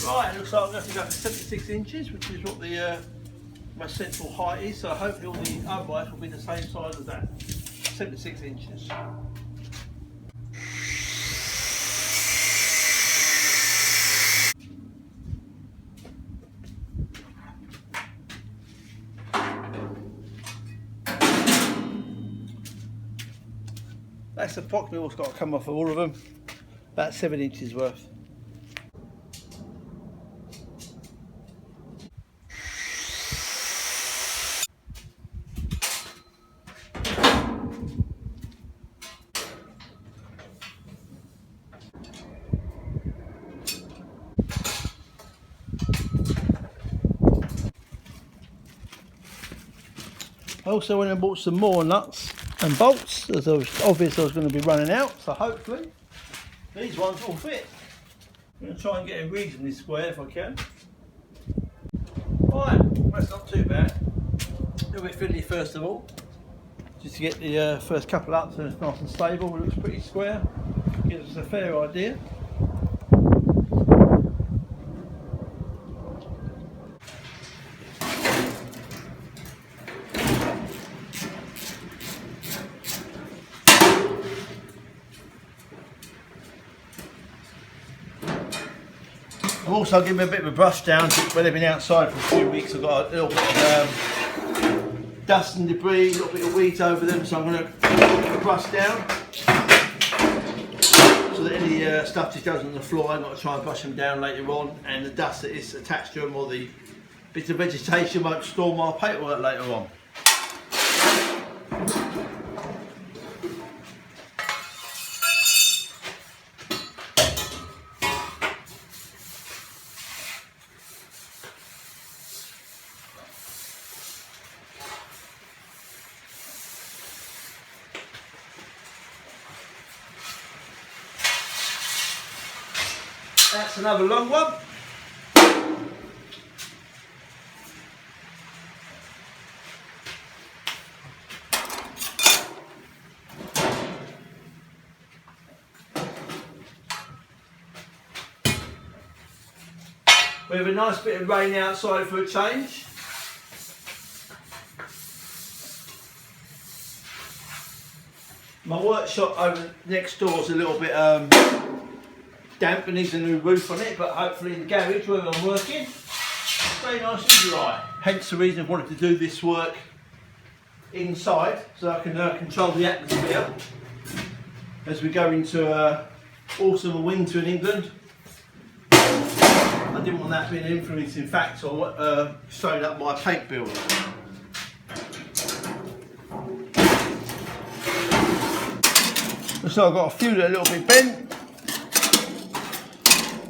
Right, it looks like I'm going to go to 76 inches, which is what the my central height is, so hopefully all the uprights will be the same size as that. 76 inches. That's approximately what's got to come off of all of them. About 7 inches worth. I also went and bought some more nuts and bolts, as I was obvious I was going to be running out, so hopefully these ones will fit. I'm going to try and get it reasonably square if I can. Right, that's not too bad. A little bit fiddly first of all, just to get the first couple up so it's nice and stable. It looks pretty square, gives us a fair idea. I'm also giving a bit of a brush down where they've been outside for a few weeks. I've got a little bit of dust and debris, a little bit of weeds over them, so I'm going to put a brush down so that any stuff just goes on the floor. I've got to try and brush them down later on, and the dust that is attached to them or the bits of vegetation won't store my paintwork later on. That's another long one. We have a nice bit of rain outside for a change. My workshop over next door is a little bit damp and needs a new roof on it, but hopefully in the garage where I'm working, it's very nice and dry. Hence the reason I wanted to do this work inside, so I can control the atmosphere as we go into autumn and winter in England. I didn't want that being an influencing factor on showing up my paint bill. So I've got a few that are a little bit bent.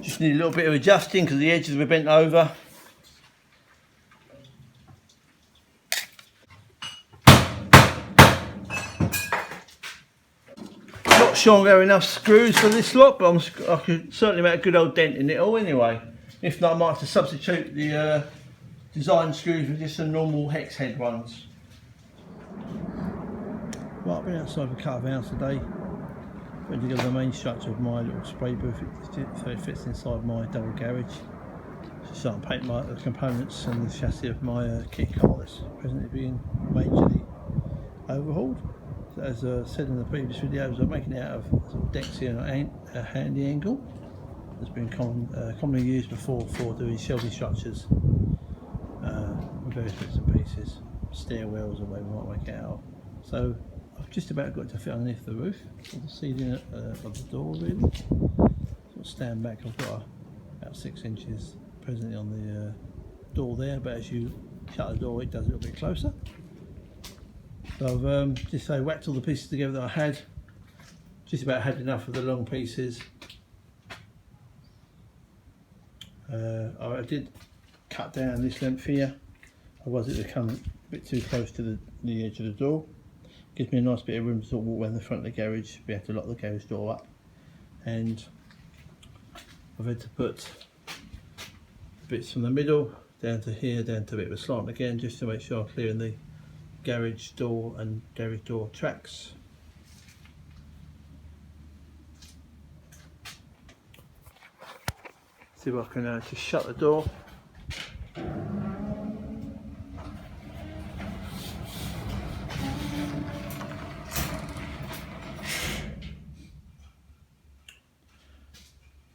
Just need a little bit of adjusting because the edges were bent over. Not sure there are enough screws for this lot, but I could certainly make a good old dent in it all anyway. If not, I might have to substitute the design screws with just some normal hex head ones. Right, I've been outside for a couple of hours today. Putting together the main structure of my little spray booth so it fits inside my double garage. Just starting to paint my components and the chassis of my kit car that's presently being majorly overhauled. So as I said in the previous videos, I'm making it out of sort of Dexia and a handy angle. That's been commonly used before for doing shelving structures with various bits and pieces, stairwells or whatever you might make it out. So I've just about got it to fit underneath the roof, or the ceiling of the door really. Sort of stand back, I've got about 6 inches presently on the door there, but as you shut the door it does a little bit closer. So I've just whacked all the pieces together that I had, just about had enough of the long pieces. I did cut down this length here, otherwise it would come a bit too close to the edge of the door. Gives me a nice bit of room to sort of walk around the front of the garage, be able to lock the garage door up. And I've had to put bits from the middle down to here, down to a bit of a slant again, just to make sure I'm clearing the garage door and garage door tracks. See if I can just shut the door.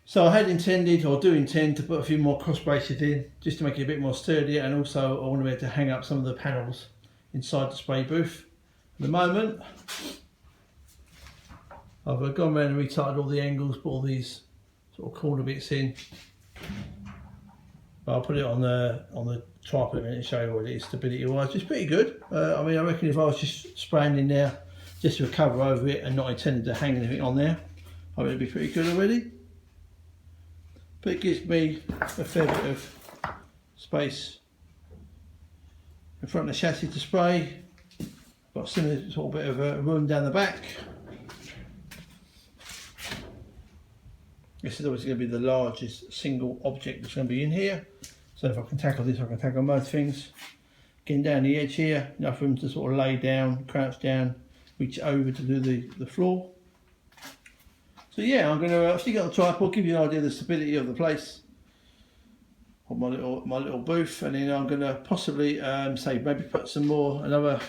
So I had intended, or do intend, to put a few more cross braces in, just to make it a bit more sturdy, and also I want to be able to hang up some of the panels inside the spray booth. At the moment, I've gone around and retightened all the angles, put all these sort of corner bits in. But I'll put it on the tripod in a minute and show you what it is stability wise. It's pretty good. I mean, I reckon if I was just spraying in there, just with a cover over it and not intending to hang anything on there, I think it'd be pretty good already. But it gives me a fair bit of space in front of the chassis to spray. Got a similar sort of bit of a room down the back. This is obviously going to be the largest single object that's going to be in here. So if I can tackle this, I can tackle most things. Getting down the edge here, enough room to sort of lay down, crouch down, reach over to do the floor. So yeah, I'm going to stick it on the tripod, give you an idea of the stability of the place, of my little booth, and then I'm going to possibly say maybe put some more, another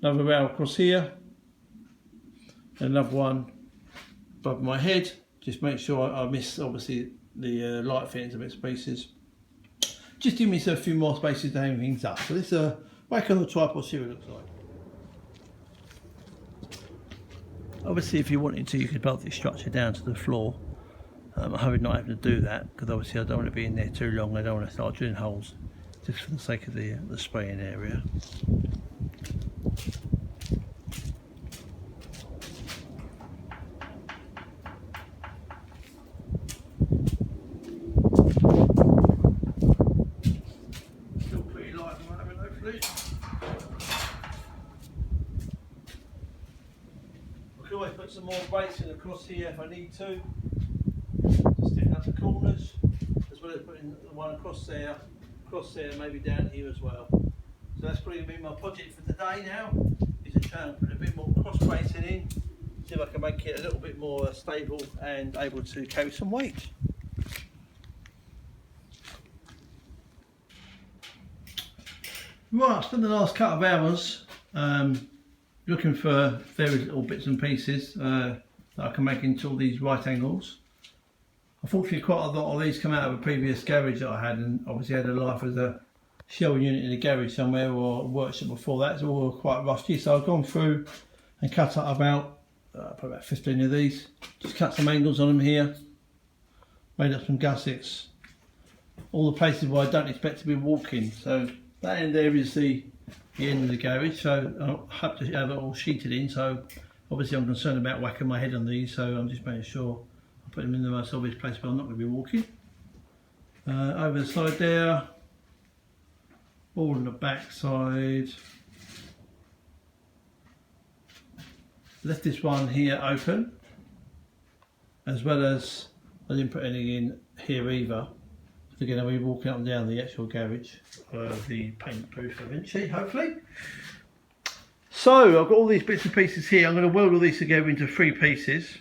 rail across here, another one above my head. Just make sure I miss obviously the light fittings and bits and pieces. Just give me a few more spaces to hang things up. So this back on the tripod, see what it looks like. Obviously, if you wanted to, you could bolt this structure down to the floor. I'm hoping not having to do that, because obviously I don't want to be in there too long. I don't want to start drilling holes just for the sake of the spraying area. Still pretty light at the moment, hopefully. I can always put some more bracing across here if I need to stiffen up the corners, as well as putting the one across there, maybe down here as well. So that's probably going to be my project for today now, is to try and put a bit more cross bracing in, see if I can make it a little bit more stable and able to carry some weight. Right, I've spent the last couple of hours looking for various little bits and pieces that I can make into all these right angles. Unfortunately, quite a lot of these come out of a previous garage that I had, and obviously had a life as a shell unit in a garage somewhere or a workshop before that. It's all quite rusty, so I've gone through and cut up about probably about 15 of these. Just cut some angles on them here, made up some gussets, all the places where I don't expect to be walking. So that end there is the end of the garage, so I have to have it all sheeted in. So obviously I'm concerned about whacking my head on these, so I'm just making sure I put them in the most obvious place where I'm not going to be walking. Over the side there, all on the back side. Left this one here open, as well as I didn't put anything in here either. Again, I'll be walking up and down the actual garage of the paint booth eventually, hopefully. So I've got all these bits and pieces here. I'm going to weld all these together into 3 pieces,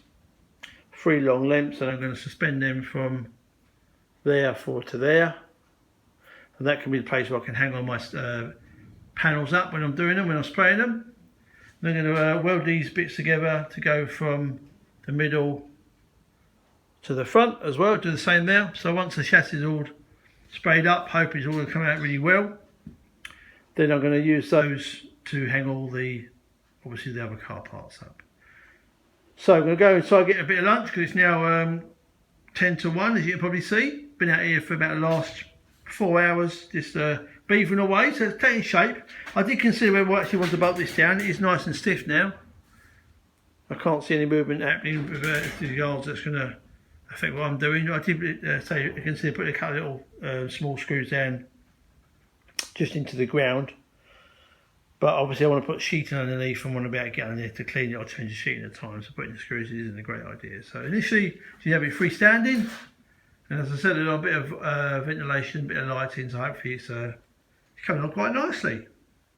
3 long lengths, and I'm going to suspend them from there forward to there. And that can be the place where I can hang on my panels up when I'm doing them, when I'm spraying them. And I'm going to weld these bits together to go from the middle to the front as well, do the same there. So once the chassis is all sprayed up, hope it's all going to come out really well, then I'm going to use those to hang all the, obviously the other car parts up. So I'm going to go inside, get a bit of lunch, because it's now 10 to 1, as you can probably see. Been out here for about the last 4 hours, just beavering away, so it's taking shape. I did consider whether I actually want to bolt this down. It is nice and stiff now. I can't see any movement happening with the yards that's going to affect what I'm doing. I did say I consider putting a couple of little small screws down just into the ground, but obviously I want to put sheeting underneath and want to be able to get on there to clean it or change the sheeting at the time, so putting the screws isn't a great idea. So initially you have it freestanding, and as I said, a little bit of ventilation, a bit of lighting, so hopefully it's coming on quite nicely.